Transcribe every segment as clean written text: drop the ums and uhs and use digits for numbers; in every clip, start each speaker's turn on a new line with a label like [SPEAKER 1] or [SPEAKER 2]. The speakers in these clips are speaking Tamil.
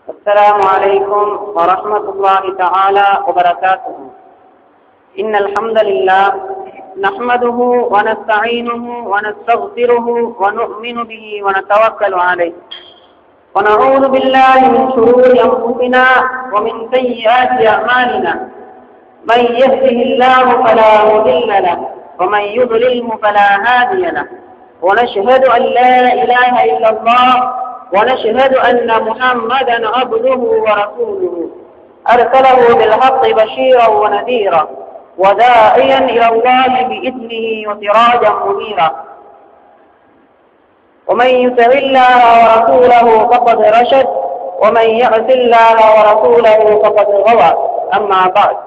[SPEAKER 1] السلام عليكم ورحمة الله تعالى وبركاته. إن الحمد لله نحمده ونستعينه ونستغفره ونؤمن به ونتوكل عليه ونعوذ بالله من شرور أنفسنا ومن سيئات أعمالنا. من يهده الله فلا مضل له ومن يضلله فلا هادي له. ونشهد أن لا إله إلا الله ونشهد أن محمدا عبده ورسوله أرسله بالحق بشيرا ونذيرا وداعيا إلى الله بإذنه وسراجا منيرا. ومن يطع الله ورسوله فقد رشد ومن يعص الله ورسوله فقد غوى. أما بعد،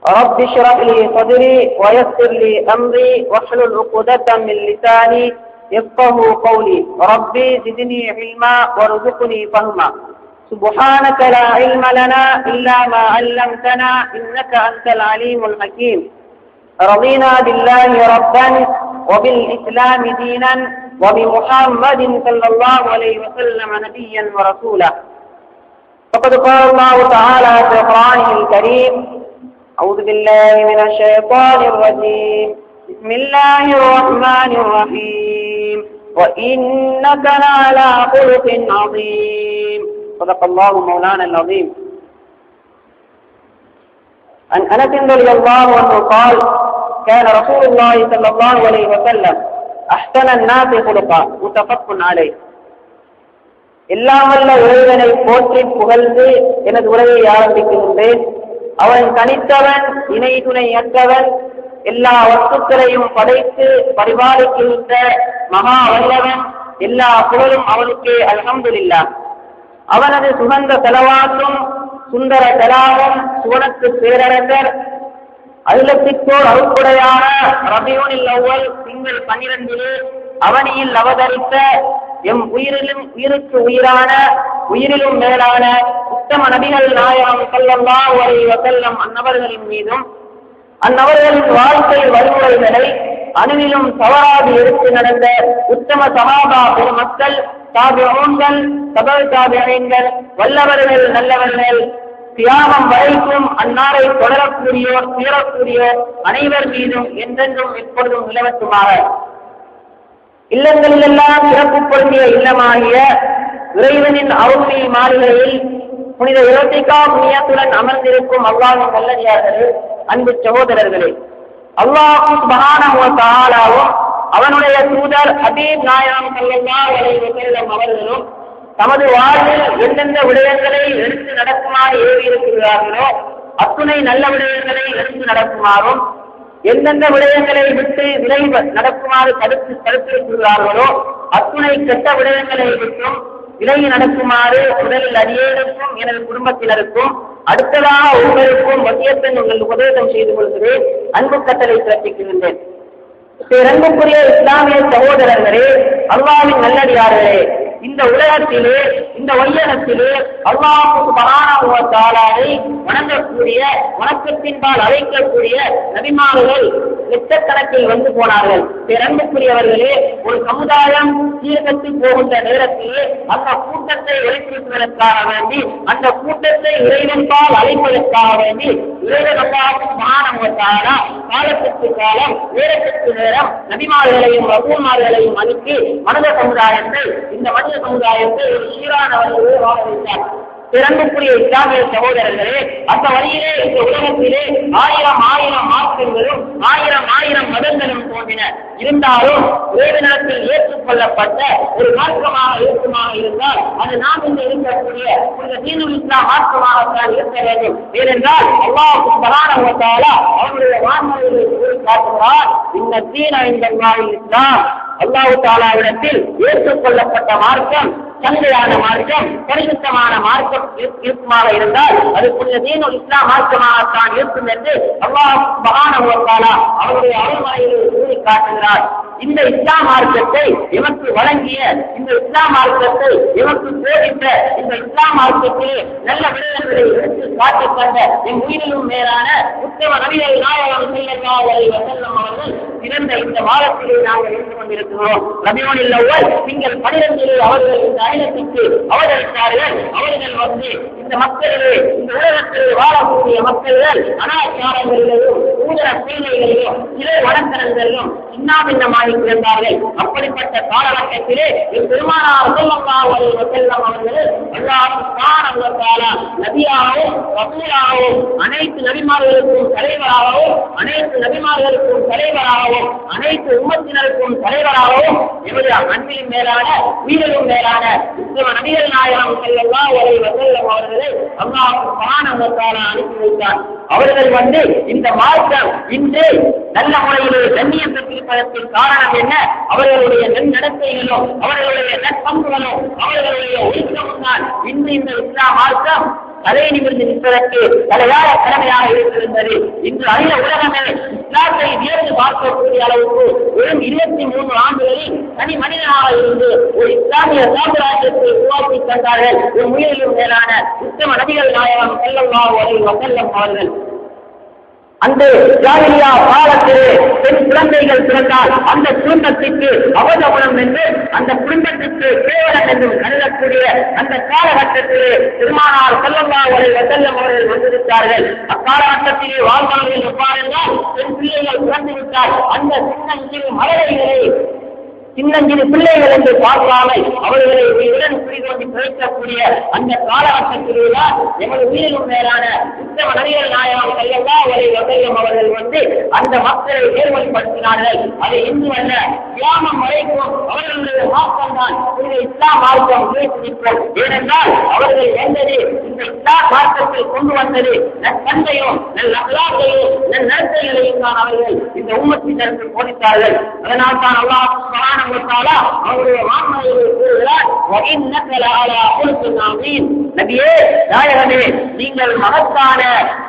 [SPEAKER 1] رب اشرح لي صدري ويسر لي أمري واحلل عقدة من لساني يفقه قولي. ربي زدني علما وارزقني فهما. سبحانك لا علم لنا إلا ما علمتنا إنك أنت العليم الحكيم. رضينا بالله ربا وبالإسلام دينا وبمحمد صلى الله عليه وسلم نبيا ورسولا. فقد قال الله تعالى في القرآن الكريم: أعوذ بالله من الشيطان الرجيم. بسم الله الرحمن الرحيم. وإنك لعلى خلق عظيم. صدق الله مولانا العظيم. عن أنس رضي الله عنه قال: كان رسول الله صلى الله عليه وسلم أحسن الناس خلقا. متفق عليه. எல்லாம் வல்ல இறைவனை போற்றி புகழ்ந்து எனது உரையை ஆரம்பிக்கின்றேன். அவன் தனித்தவன், இணை துணை அற்றவன், எல்லா வஸ்துக்களையும் படைத்து பரிபாலிக்கின்ற மகா வல்லவன். எல்லா புகழும் அவனுக்கே. அல்ஹம்துலில்லாஹ். அவனது சுகந்த செலவாற்றும் சுந்தர கலாமும் சுவனத்து பேரரசர் அகிலத்திற்கோர் அருட்குடையான ரபியூனில் அவ்வல் திங்கள் 12 அவனியில் அவதரித்த எம் உயிரிலும் உயிருக்கு உயிரான உயிரிலும் மேலான உத்தம நபிகள் நாயகம் ஸல்லல்லாஹு அலைஹி வஸல்லம் அன்னவர்களின் மீதும் அந்நபர்களின் வாழ்க்கை வழிமுறைகளை அணுவிலும் தவறாது எடுத்து நடந்த உத்தம சஹாபா பெருமக்கள், தாபிஊன்கள், தபல் தாபிஈன்கள், வல்லவர்கள் நல்லவர்கள், கியாமம் வரைக்கும் அன்னாரை தொடரக்கூடியோர் தீரக்கூடியோர் அனைவர் மீதும் என்றென்றும் எப்பொழுதும் நிலவட்டுமாக. இல்லங்களிலெல்லாம் சிறப்புப்படுத்திய இல்லமாகிய இறைவனின் அருள்மிகு மாளிகையில் புனித இலத்திகாஃப் நியத்துடன் அமர்ந்திருக்கும் அல்லாஹ்வின் நல்லடியார்களே, அன்பு சகோதரர்களே, அல்லாஹ் சுப்ஹானஹு வ தஆலாவும் அவனுடைய தூதர் ஹபீப் நாயகம் ஸல்லல்லாஹு அலைஹி வஸல்லம் அவர்களும் தமது வாழ்வில் எந்தெந்த விடயங்களை எடுத்து நடக்குமாறு ஏறியிருக்கிறார்களோ அத்துணை நல்ல விடயங்களை எடுத்து நடக்குமாறும், எந்தெந்த விடயங்களை விட்டு விலை நடக்குமாறு தடுத்திருக்கிறார்களோ அத்துணை கெட்ட விடயங்களை விட்டும் விலகி நடக்குமாறு முதலில் அடியேனுக்கும் எனது குடும்பத்தினருக்கும் அடுத்ததாக உங்களுக்கும் வசியத்தை உங்கள் உபதேசம் செய்து கொள்கிறேன். அன்பு கட்டளை பிறப்பிக்கின்றேன். அன்புக்குரிய இஸ்லாமிய சகோதரர்களே, அல்லாஹ்வின் நல்லடியார்களே, இந்த உலகத்திலே இந்த வையகத்திலே அல்லாஹ் சுப்ஹானஹு வ தஆலாவை வணங்கக்கூடிய வணக்கத்தின்பால் அழைக்கக்கூடிய நபிமார்கள் லட்சக்கணக்கில் வந்து போனார்கள். அன்புக்குரியவர்களே, ஒரு சமுதாயம் சீர்கட்டு போகின்ற நேரத்திலே அந்த கூட்டத்தை எழுப்பியிருப்பதற்காக வேண்டி, அந்த கூட்டத்தை இறைவன்பால் அழைப்பதற்காக வேண்டி இறைவன் அல்லாஹ் சுப்ஹானஹு வ தஆலா காலத்திற்கு காலம், நேரத்திற்கு நேரம் நபிமார்களையும் ரசூல்மார்களையும் அனுப்பி மனித சமுதாயத்தை இந்த சமுதாயத்தை ஒரு சீரான வழியிலே வாழ வைத்தார். பிறந்துக்குரிய இஸ்லாமிய சகோதரர்களே, அந்த வழியிலே இந்த உலகத்திலே ஆயிரம் மார்க்கங்களும் ஆயிரம் மதங்களும் தோன்றின. இருந்தாலும் இறைவனிடத்தில் ஏற்றுக்கொள்ளப்பட்ட ஒரு மார்க்கமாக இருந்தால் அது நாம் இன்று இருக்கக்கூடிய இந்த தீனுல் இஸ்லாம் மார்க்கமாகத்தான் இருக்க வேண்டும். ஏனென்றால் அல்லாஹ் சுப்ஹானஹு வ தஆலா அவருடைய வான்மொழிகளை கூறி காட்டுகிறார்: இன்ன தீன இன்தல்லாஹில் இஸ்லாம். அல்லாஹ் தஆலாவிடத்தில் ஏற்றுக்கொள்ளப்பட்ட மார்க்கம், சந்தையான மார்க்கம், பரிசுத்தமான மார்க்கம் இருக்குமாக இருந்தால் அது புனித தீனுல் இஸ்லாம் மார்க்கமாகத்தான் இருக்கும் என்று அல்லாஹ் சுப்ஹானஹு வ தஆலா அவருடைய அருள்மறையில் கூறி காட்டுகிறார். இந்த இஸ்லாம் மார்க்கத்தை எமக்கு வழங்கிய, இந்த இஸ்லாம் மார்க்கத்தை எமக்கு போதித்த, இந்த இஸ்லாம் மார்க்கத்திலே நல்ல விடயங்களை எடுத்து காட்டிக் கொண்ட என் உயிரிலும் மேலான உத்தம நபிகள் நாயகம் ஸல்லல்லாஹு அலைஹி வஸல்லம் அவர்கள் பிறந்த இந்த மாதத்திலே நாங்கள் இருந்து கொண்டிருக்கிறோம். ரபியுல் அவ்வல் திங்கள் 12 அவர்கள் இந்த அயலத்திற்கு அவதரித்தார்கள். அவர்கள் வந்து இந்த மக்களிலே இந்த உலகத்திலே வாழக்கூடிய மக்கள்கள் அனாச்சாரங்களிலும் ஊதர சீலைகளிலும் சிலை வழக்கங்களிலும் சின்னாபின்னமாகி பிறந்தார்கள். அப்படிப்பட்ட காலகட்டத்திலே பெருமானார் ஸல்லல்லாஹு அலைஹி வஸல்லம் அவர்கள் அல்லாஹ் சுப்ஹானஹு வ தஆலா நபியாகவும் ரசூலாகவும் அனைத்து நபிமார்களுக்கும் தலைவராகவும் அனைத்து உம்மத்தினருக்கும் தலைவராகவும் எமது அன்பிலும் மேலான உயிரிலும் மேலான நபிகள் நாயகம் ஸல்லல்லாஹு அலைஹி வஸல்லம் அவர்களை அல்லாஹ் சுப்ஹானஹு வ தஆலா அனுப்பி வைத்தார். அவர்கள் வந்து இந்த மார்க்கம் இன்று நல்ல முறையிலே கண்ணியம் பெற்றிருப்பதற்கு காரணம் என்ன? அவர்களுடைய நன்னடத்தைகளும் அவர்களுடைய நற்பண்புகளும் அவர்களுடைய ஒழுக்கமும் தான் இன்று இந்த இஸ்லாம் மார்க்கம் தலை நிமிர்ந்து நிற்பதற்கு தலையாய கடமையாக இருந்திருந்தது. இன்று அகில உலகமே இஸ்லாத்தை வியந்து பார்க்கக்கூடிய அளவுக்கு வெறும் 23 ஆண்டுகளில் தனி மனிதனாக இருந்து ஒரு இஸ்லாமிய சாம்ராஜ்யத்தை உருவாக்கி தந்தார்கள். ஒரு முயலிலும் மேலான உத்தம நபிகள் நாயகம் ஸல்லல்லாஹு அலைஹி வஸல்லம் அவர்கள். அந்த ஜாஹிலியா காலத்திலே பெண் குழந்தைகள் பிறந்தால் அந்த குடும்பத்திற்கு அவதகுணம் என்று அந்த குடும்பத்திற்கு கேவலம் என்றும் கருதக்கூடிய அந்த காலகட்டத்திலே பெருமானார் ஸல்லல்லாஹு அலைஹி வஸல்லம் அவர்கள் வந்திருந்தார்கள். அக்காலகட்டத்திலே வாழ்வார்கள் எவ்வாறென்றால் பெண் பிள்ளைகள் பிறந்துவிட்டால் அந்த சின்னஞ்சிறு பிள்ளைகள் என்று பார்க்காமல் அவர்களை உயிருடன் குறிகொண்டு பிழைக்கக்கூடிய அந்த காலகட்டத்திலேதான் எமது உயிரிலும் மேலான உத்தம நபிகள் நாயகம் ஸல்லல்லாஹு அலைஹி வஸல்லம் அவர்கள் வந்து அந்த மக்களை நேர்வழிப்படுத்தினார்கள். அதை இன்று அல்ல கியாமம் வரைக்கும் அவர்களுடைய மார்க்கம் தான் இந்த இஸ்லாம் மார்க்கம் உயர்த்திருக்கும். ஏனென்றால் அவர்கள் வந்தது இந்த இஸ்லாம் மார்க்கத்தை கொண்டு வந்தது நற்தன்மையும் நல் அக்லாக்கையும் நல் நடத்தைகளையும் தான் அவர்கள் இந்த உம்மத்தினருக்கு போதித்தார்கள். அதனால் தான் அல்லாஹ் சுப்ஹானஹு வ தஆலா அவருடைய வான்மையை கூறுகிறார், வஇன்னக லஅலா குல்கின் அதீம். நபியே நாயகமே, நீங்கள் மகத்தான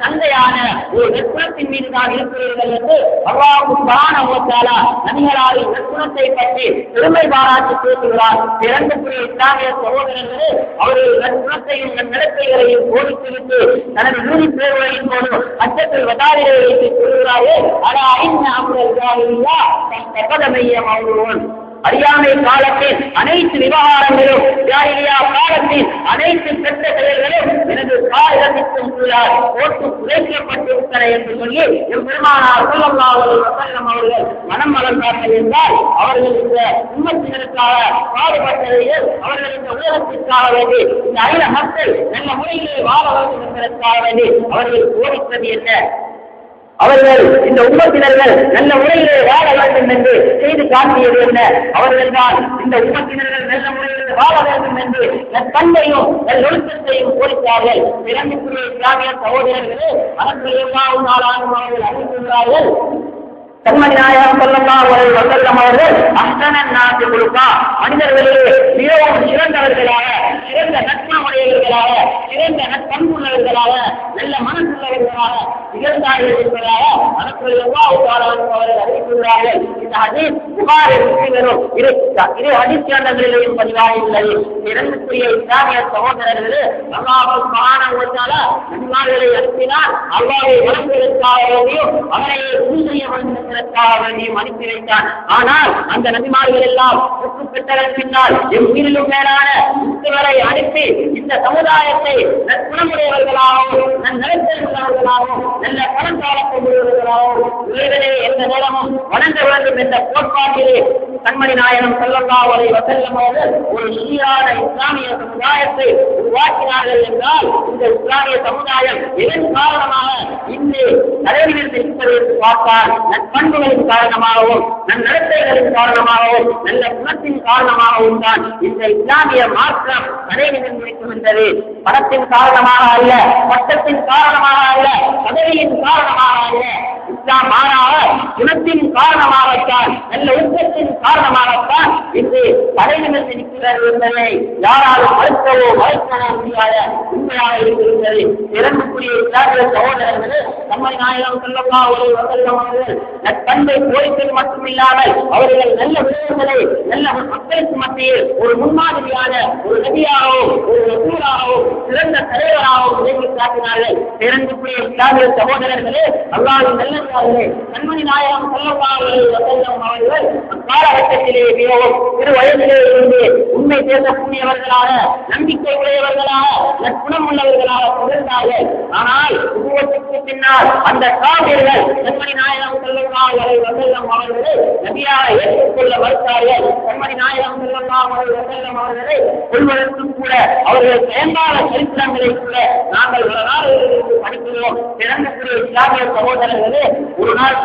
[SPEAKER 1] தந்தையான ஒரு நற்குணத்தின் மீது தான் இருக்கிறீர்கள் என்று அல்லாஹ் சுப்ஹானஹு வ தஆலா நபிகளாரின் நற்குணத்தை பற்றி பெருமை பாராட்டி பேசுகிறார். பிறந்தக்கூடிய இஸ்லாமிய சகோதரர்களே, அவர்கள் நற்குணத்தையும் நன்னடத்தைகளையும் போதித்துவிட்டு தனது இறுதி பேருரையின் போது அச்சத்தில் வதாரியை வைத்து கூறுகிறார்கள், அலா இன்ன அம்ரல் ஜாஹிலிய்யா தகதமைய மௌலூன். அறியாமை காலத்தில் அனைத்து விவகாரங்களும் ஜாஹிலியா காலத்தில் அனைத்து கெட்ட செயல்களும் எனது காலத்திற்கும் போட்டு குறைக்கப்பட்டிருக்கிற என்று சொல்லி பெருமானார் ஸல்லல்லாஹு அலைஹி வஸல்லம் அவர்கள் மனம் மலர்ந்தார்கள் என்றால் அவர்கள் இந்த உம்மத்தினருக்காக பாடுபட்டதையும் அவர்கள் இந்த உலகத்திற்காக வேண்டி இந்த அகில மக்கள் நல்ல முறையிலே வாழ வேண்டும் என்பதற்காக வேண்டி அவர்கள் போதித்தது என்ன? அவர்கள் இந்த உம்மத்தினர்கள் நல்ல முறையிலே வாழ வேண்டும் என்று செய்து காட்டியது என்ன? அவர்கள் தான் இந்த உம்மத்தினர்கள் நல்ல முறையில் வாழ வேண்டும் என்று நற்பண்பையும் நல்லொழுக்கத்தையும் போதித்தார்கள். பிறந்துக்குரிய இஸ்லாமிய சகோதரர்களே, அவர்கள் எல்லாரும் நாளாகும் அவர்கள் அறிவித்துள்ளார்கள். கண்மணி நாயகம் ஸல்லல்லாஹு அலைஹி வஸல்லம் அவர்கள் அஹ்ஸனன் நாஸி குலுகா, மனிதர்களிலே மிகவும் சிறந்தவர்களாக, சிறந்த நற்குணமுடையவர்களாக, சிறந்த நற்பண்புள்ளவர்களாக, நல்ல மனசுள்ளவர்களாக திகழ்ந்தார்கள் என்பதாக அவர்கள் அல்லாஹ் தஆலா அவர்கள் அறிவித்துள்ளார்கள். இந்த ஹதீஸ் புகாரி முஸ்லிமிலும் இரு ஹதீஸ் கிரந்தங்களிலும் பதிவாகியுள்ளது. பிறந்துக்குரிய இஸ்லாமிய சகோதரர்களே, அல்லாஹ் சுப்ஹானஹு வ தஆலா நபிமார்களை அனுப்பினார். அல்லாஹ்வை வணங்குவதற்காக வேண்டியும் அவரை செய்ய வேண்டும் வேண்டியும் அனுப்பி வைத்தான். ஆனால் அந்த நபிமார்கள் எல்லாம் ஒப்பு பெற்றதன் பின்னால் என் உயிரிலும் மேலான முத்துவரை அனுப்பி இந்த சமுதாயத்தை நற்குணமுடையவர்களாகவும் நன்னடத்தையுள்ளவர்களாகவும் நல்ல பணங்காலக்கூடியவர்களாகவும் இறைவனை எந்த நேரமும் வணங்க வேண்டும் என்ற கோட்பாட்டிலே கண்மணி நாயகம் ஸல்லல்லாஹு அலைஹி வஸல்லம் அவர்கள் ஒரு சீரான இஸ்லாமிய சமுதாயத்தை உருவாக்கினார்கள் என்றால் இந்த இஸ்லாமிய சமுதாயம் இதன் காரணமாக இன்று தலைவர்கள் இருக்கிறது என்று பார்த்தால் நற்பண்புகளின் காரணமாகவும் நன்னடத்தைகளின் காரணமாகவும் நல்ல குணத்தின் காரணமாகவும் தான் இந்த இஸ்லாமிய மார்க்கம் நடைபெற்றிருக்கின்றது. பணத்தின் காரணமாக அல்ல, பட்டத்தின் காரணமாக அல்ல, பதவியின் காரணமாக அல்ல. இஸ்லாம் மாறாக குணத்தின் காரணமாகத்தான், நல்ல ஒழுக்கத்தின் காரணமாகத்தான் இன்று தலைநிமிர்ந்து நிற்கிறது என்பதை யாராலும் மறுக்கவோ முடியாத உண்மையாக இருக்கின்றது. பிறந்துக்குரிய இஸ்லாமிய சகோதரர்களே, கண்மணி நாயகம் ஸல்லல்லாஹு அலைஹி வஸல்லம் அவர்கள் நற்பண்பை போதிப்பது மட்டுமில்லாமல் அவர்கள் நல்ல விடயங்களை நல்ல மக்களுக்கு மத்தியில் ஒரு முன்மாதிரியான ஒரு நபியாகவும் ஒரு ரசூலாகவும் சிறந்த தலைவராகவும் உதவி காட்டினார்கள். பிறந்துக்குரிய இஸ்லாமிய சகோதரர்களே, அல்லாஹ்வின் நல்லடியார்களே, கண்மணி நாயகம் ஸல்லல்லாஹு அலைஹி வஸல்லம் அவர்கள் அக்காலகட்டத்திலே மிகவும் சிறு வயதிலே இருந்து உண்மை பேசக்கூடியவர்களாக, நம்பிக்கை உடையவர்களாக, நற்குணம் உள்ளவர்களாக திகழ்ந்தார்கள். ஆனால் உருவத்துக்கு பின்னால் அந்த காவியர்கள் கண்மணி நாயகம் ஸல்லல்லாஹு அலைஹி வஸல்லம் அவர்களை நபியாக ஏற்றுக்கொள்ள மறுத்தார்கள். கண்மணி நாயகம் ஸல்லல்லாஹு அலைஹி வஸல்லம் அவர்களை கொள்வதற்கு கூட அவர்கள் தேர்ந்தாத சரித்திரங்களை கூட நாங்கள் வரலாறுகளிலிருந்து படிக்கிறோம். பிறந்தக்கூடிய இஸ்லாமிய சகோதரர்களே, ஒரு நாள்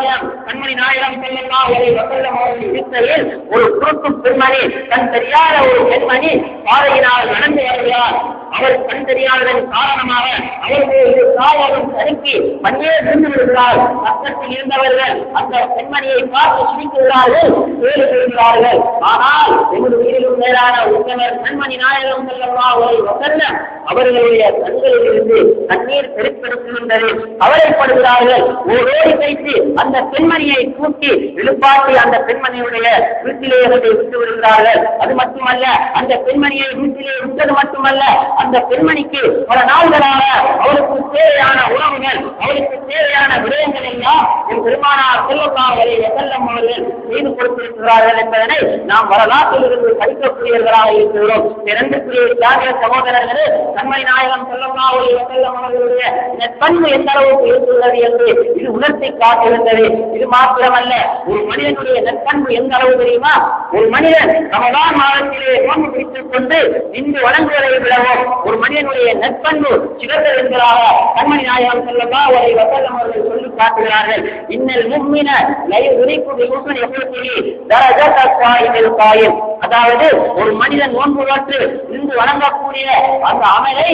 [SPEAKER 1] கண்மணி நாயகம் ஸல்லல்லாஹு அலைஹி வஸல்லம் அவர்கள் இருக்கையில் ஒரு குறுக்கு பெண்மணி, கண் தெரியாத ஒரு பெண்மணி பாதையினால் நடந்து வருகிறார். அவர் கண் தெரியாததன் காரணமாக அவர்களுடைய காலம் தடுக்கி மண்ணே விழுந்து விடுகிறார். பக்கத்தில் இருந்தவர்கள் அந்த பெண்மணியை பார்த்து சிரிக்கிறார்கள், கேள்விப்படுகிறார்கள். ஆனால் எமது உயிரிலும் மேலான உத்தமர் கண்மணி நாயகம் ஸல்லல்லாஹு அலைஹி வஸல்லம் அவர்களுடைய கண்களில் இருந்து கண்ணீர் பெருக்கெடுக்கின்றது. கவலைப்படுகிறார்கள். ஓடோடி வைத்து அந்த பெண்மணியை தூக்கி இழுப்பாட்டி அந்த பெண்மணியுடைய வீட்டிலே விட்டு விடுகிறார்கள். அது மட்டுமல்ல, அந்த பெண்மணியை வீட்டிலே விட்டது மட்டுமல்ல, அந்த பெண்மணிக்கு பல நாள்களாக அவருக்கு தேவையான உணவுகள், அவருக்கு தேவையான விடயங்கள் எல்லாம் என் பெருமானார் ஸல்லல்லாஹு அலைஹி வஸல்லம் அவர்கள் செய்து கொடுத்திருக்கிறார்கள் என்பதனை நாம் வரலாற்றிலிருந்து படிக்கக்கூடியவர்களாக இருக்கிறோம். பிறந்தக்கூடிய இஸ்லாமிய சகோதரர்களே, கண்மணி நாயகம் ஸல்லல்லாஹு அலைஹி வஸல்லம் அவர்களுடைய நற்பண்பு எந்த அளவுக்கு இருக்கிறது என்று இது உணர்த்தி காட்டுகின்றது. இது மாத்திரமல்ல, ஒரு மனிதனுடைய நற்பண்பு எந்த அளவு தெரியுமா? ஒரு மனிதன் ரமலான் மாதத்திலே நோன்பு பிடித்துக் கொண்டு இன்று வணங்குவதை விடவும் ஒரு மனிதனுடைய நற்பண்பு சிறந்த என்பதாக கண்மணி நாயகம் ஸல்லல்லாஹு அலைஹி வஸல்லம் அவர்கள் சொல்லி காட்டுகிறார்கள். இன்னல் முஃமின லா யுத்ரிகு பிஹுஸ்னி யஹ்லுகி தரஜத ஸாயிமில் காயிம். அதாவது ஒரு மனிதன் நோன்பு நோற்று இன்று வணங்கக்கூடிய அந்த அமலை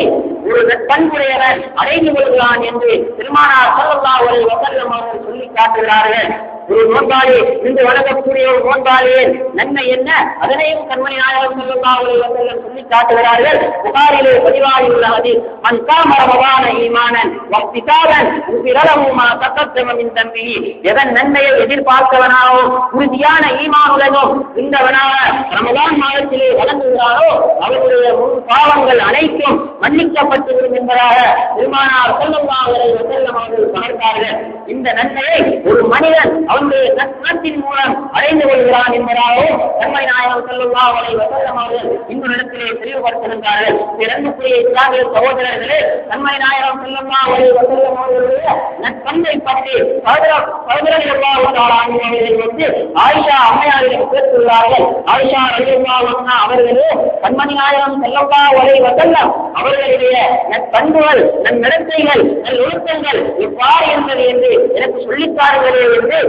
[SPEAKER 1] ஒரு நற்பண்புடையவன் அடைந்து கொள்கிறான் என்று பெருமானார் ஸல்லல்லாஹு அலைஹி வஸல்லம் அவர்கள் சொல்லி காட்டுகிறார்கள். ஒரு நோன்பாளி இன்று வழங்கக்கூடிய ஒரு நோன்பாளியின் நன்மை என்ன? அதனையும் கண்மணி நாயகம் ஸல்லல்லாஹு அலைஹி வஸல்லம் சொல்லி காட்டுகிறார்கள். புகாரிலே பதிவாகியுள்ள ஹதீஸ், மன் காம ரமலான ஈமானன் வஹ்திசாபன் உஃபிரலஹு மா தகத்தம மின் தம்பிஹி. எவன் நன்மையை எதிர்பார்த்தவனாகவும் உறுதியான ஈமானுடனும் இந்தவனாக ரமலான் மாதத்திலே வழங்குகிறாரோ அவருடைய முன் பாவங்கள் அனைத்தும் மன்னிக்கப்பட்டுவிடும் என்பதாக பெருமானார் ஸல்லல்லாஹு அலைஹி வஸல்லம் அவர்கள் சொன்னார்கள். இந்த நன்மையை ஒரு மனிதன் அவனுடைய நற்குணத்தின் மூலம் அடைந்து கொள்கிறான் என்பதாகவும் கண்மணி நாயகம் ஸல்லல்லாஹு அலைஹி வஸல்லம் அவர்கள் இந்த இடத்திலே தெளிவுபடுத்துகின்றார்கள். பிறந்தக்கூடிய இஸ்லாமிய சகோதரர்களே, கண்மணி நாயகம் ஸல்லல்லாஹு அலைஹி வஸல்லம் அவர்களுடைய நற்பண்பை பற்றி ஆயிஷா அம்மையாரிடம் பேசுகிறார்கள். ஆயிஷா ரலியல்லாஹு அன்ஹா அவர்களே, கண்மணி நாயகம் ஸல்லல்லாஹு அலைஹி வஸல்லம் அவர்களுடைய நற்பண்புகள், நன்னடத்தைகள், நல்லொழுக்கங்கள் எவ்வாறு இருந்தது என்று எனக்கு சொல்லித்தாருங்களே என்று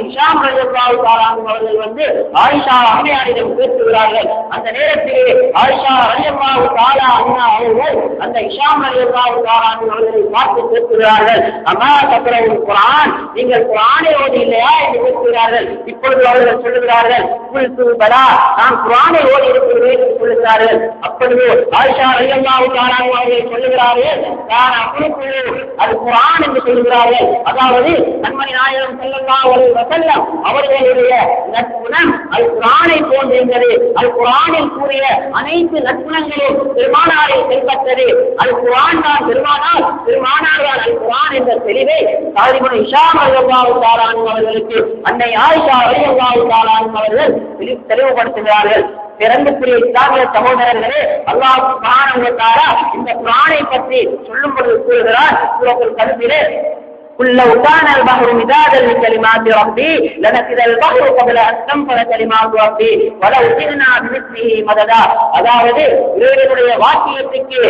[SPEAKER 1] ஹிஷாம் ரலியல்லாஹு தஆலா அவர்கள் ஆயிஷா அம்மையாரிடம் பேசுகிறார்கள். அந்த நேரத்திலே ஆயிஷா ரலியல்லாஹு தஆலா அன்ஹா அவர்கள் அந்த ஹிஷாம் ரலியல்லாஹு தஆலா அவர்களை பார்த்து பேசுகிறார்கள். அம்மா தக்ரவுல் குர்ஆன், நீங்கள் குர்ஆனை ஓதி இல்லையா என்று பேசுகிறார்கள். இப்பொழுது அவர்கள் சொல்லுகிறார்கள், குல்து பலா, நான் குர்ஆனை ஓதி இருக்கிறேன் என்று சொல்லுகிறார்கள். அப்பொழுது ஆயிஷா ரலியல்லாஹு தஆலா அவர்கள் சொல்லுகிறார்கள், நான் அக்குழுக்குள்ளே அது குர்ஆன் என்று சொல்லுகிறார்கள். அதாவது கண்மணி நாயகம் ஸல்லல்லாஹு அலைஹி வஸல்லம் அவர்களுடைய நற்குணம் அல் குர்ஆனை போன்றிருந்தது. அல் குர்ஆனில் கூறிய அனைத்து நற்குணங்களும் பெருமானாரை பின்பற்றது. அல் குர்ஆன் தான் பெருமானார், பெருமானார் தான் அல் குர்ஆன் என்ற தெளிவை சாதிபுன் ஹிஷாம் ரலியல்லாஹு தஆலா அவர்களுக்கு அன்னை ஆயிஷா ரலியல்லாஹு தஆலா அவர்கள் தெளிவுபடுத்துகிறார்கள். பிறந்தக்கூடிய இஸ்லாமிய சகோதரர்களே, அல்லாஹ் சுப்ஹானஹு வ தஆலா இந்த குர்ஆனை பற்றி சொல்லும்போது கூறுகிறார் சூரத்துல் கஹ்ஃபிலே, குல் லவ் கான அல் பஹ்ரு மிதாதன் லிகலிமாத்தி ரப்பி லனஃபித அல் பஹ்ரு கப்ல அன் தன்ஃபத கலிமாத்து ரப்பி வலவ் ஜினா பிமிஸ்லிஹி மததா. அதாவது இறைவனுடைய வாக்கியத்துக்கு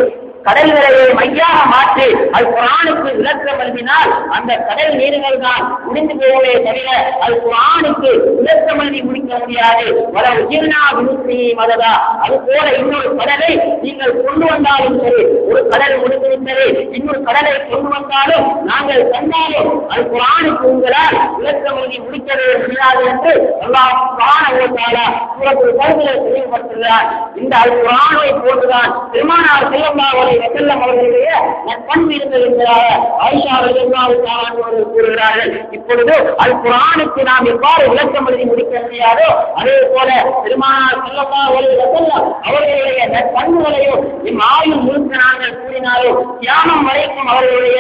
[SPEAKER 1] கடல்களை மையாக மாற்றி அது குர்ஆனுக்கு விளக்கம் எழுதினால் அந்த கடல் நீர்கள் தான் முடிந்து போவதே தவிர அது குர்ஆனுக்கு விளக்கம் எழுதி முடிக்க முடியாது. வலவ் ஜினா பிமிஸ்லிஹி மததா. அது போல இன்னொரு கடலை நீங்கள் கொண்டு வந்தாலும் சரி, ஒரு கடல் முடிந்துவிட்டது, இன்னொரு கடலை கொண்டு வந்தாலும் நாங்கள் தந்தாலும் அது குர்ஆனுக்கு உங்களால் விளக்கம் எழுதி முடிக்கவே முடியாது என்று அல்லாஹ் சுப்ஹானஹு வ தஆலா சூரத்துல் கஹ்ஃபிலே தெளிவுபடுத்துகிறார். இந்த அல் குர்ஆனை போன்றுதான் பெருமானார் ஸல்லல்லாஹு அலைஹி வஸல்லம் அவர்களுடைய நற்பண்பு இருந்தது என்பதாக ஆயிஷா ரலியல்லாஹு தஆலா அவர்கள் கூறுகிறார்கள். இப்பொழுது அல் குர்ஆனுக்கு நாம் எவ்வாறு விளக்கம் எழுதி முடிக்க முடியாதோ அதே போல பெருமானார் ஸல்லல்லாஹு அலைஹி வஸல்லம் அவர்களுடைய நற்பண்புகளையும் இம்மாயுள் முழுக்க நாங்கள் கூறினாலும் தியானம் வரைக்கும் அவர்களுடைய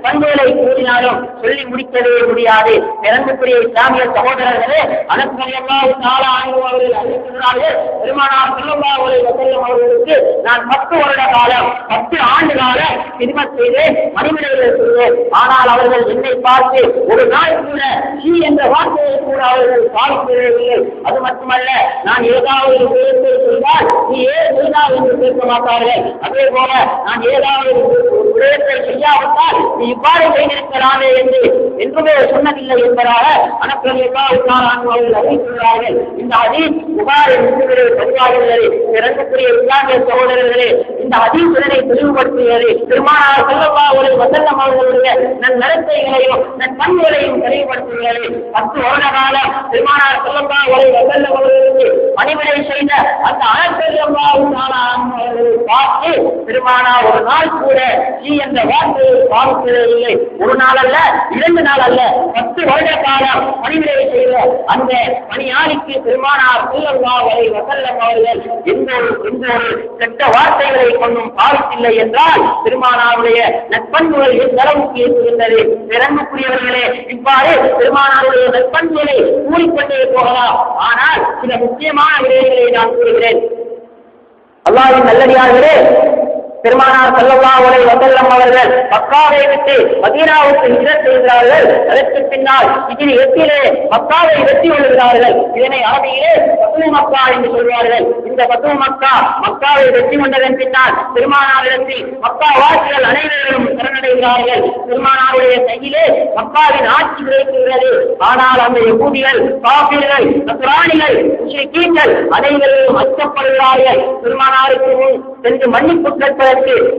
[SPEAKER 1] பண்புகளை கூறினாலும் சொல்லி முடிக்கவே முடியாது. பிறந்துக்குரிய இஸ்லாமிய சகோதரர்களே, அனஸ் ரலியல்லாஹு தஆலா அன்ஹு அவர்கள் அறிவிக்கிறார்கள், பெருமானார் ஸல்லல்லாஹு அலைஹி வஸல்லம் அவர்களுக்கு நான் 10 வருட காலம் 10 ஆண்டு கால கிதுமத் செய்தேன், மணிமணிகள் செய்தேன். ஆனால் அவர்கள் என்னை பார்த்து ஒரு நாள் கூட ஷீ என்ற வார்த்தையை கூட அவர்கள் பாவிக்கவில்லை. அது மட்டுமல்ல, நான் ஏதாவது ஒரு விஷயத்தை செய்தால் நீ ஏன் செய்தால் என்று கேட்க மாட்டார்கள். அதே போல நான் ஏதாவது ஒரு விடயத்தை செய்யாவிட்டால் நீ இவ்வாறு செய்திருக்கலாமே என்று என்றுமே சொன்னதில்லை என்பதாக அனஸ் ரலியல்லாஹு தஆலா அன்ஹு அவர்கள் அறிவிக்கிறார்கள். இந்த ஹதீஸ் புகாரி முஸ்லிமில் பதிவாகியுள்ளது. பிறந்தக்குரிய இஸ்லாமிய சகோதரர்களே, இந்த ஹதீஸ் இதனை தெளிவுபடுத்துகிறது. பெருமானார் ஸல்லல்லாஹு அலைஹி வஸல்லம் அவர்களுடைய நற்நடத்தைகளையும் நற்பண்புகளையும் தெளிவுபடுத்துகிறது. 10 வருட காலம் பெருமானார் ஸல்லல்லாஹு அலைஹி வஸல்லம் அவர்களுக்கு பணிவிடை செய்த அந்த அனஸ் ரலியல்லாஹு தஆலா அன்ஹு அவர்களை பார்த்து பெருமானார் ஒரு நாள் கூட ஷீ என்ற வார்த்தையை பாவிக்கவில்லை. ஒரு நாள் அல்ல, 2 நாள் அல்ல, 10 வருட காலம் பணிவிடை செய்த அந்த பணியாளிக்கு பெருமானார் ஸல்லல்லாஹு அலைஹி வஸல்லம் அவர்கள் எந்த ஒரு கெட்ட வார்த்தைகளை கொண்டும் பாவித்தில்லை என்றால் பெருமானாருடைய நற்பண்புகள் எந்த அளவுக்கு இருக்கின்றது. பிறந்தக்குரியவர்களே, இவ்வாறு பெருமானாருடைய நற்பண்புகளை கூறிக்கொண்டே போகலாம். ஆனால் சில முக்கியமான விடயங்களை நான் கூறுகிறேன். அல்லாஹ்வின் நல்லடியார்களே, பெருமானார் ஸல்லல்லாஹு அலைஹி வஸல்லம் அவர்கள் மக்காவை விட்டு மதீனாவுக்கு ஹிஜ்ரத் செய்கிறார்கள். அதற்கு பின்னால் ஹிஜ்ரி 8 மக்காவை வெற்றி கொள்கிறார்கள். இதனை அரபியிலே ஃபத்ஹு மக்கா என்று சொல்வார்கள். இந்த ஃபத்ஹு மக்கா, மக்காவை வெற்றி கொண்டதன் பின்னால் பெருமானாரிடத்தில் மக்கா வாசிகள் அனைவரும் சரணடைகிறார்கள். பெருமானாருடைய கையிலே மக்காவின் ஆட்சி கிடைக்கிறது. ஆனால் அந்த யகூதிகள், காஃபிர்கள், நஸ்ரானிகள், முஷ்ரிக்கீன்கள் அனைவரும் அச்சப்படுகிறார்கள். பெருமானாருக்கு முன் சென்று மன்னிப்பு கேட்பதற்கு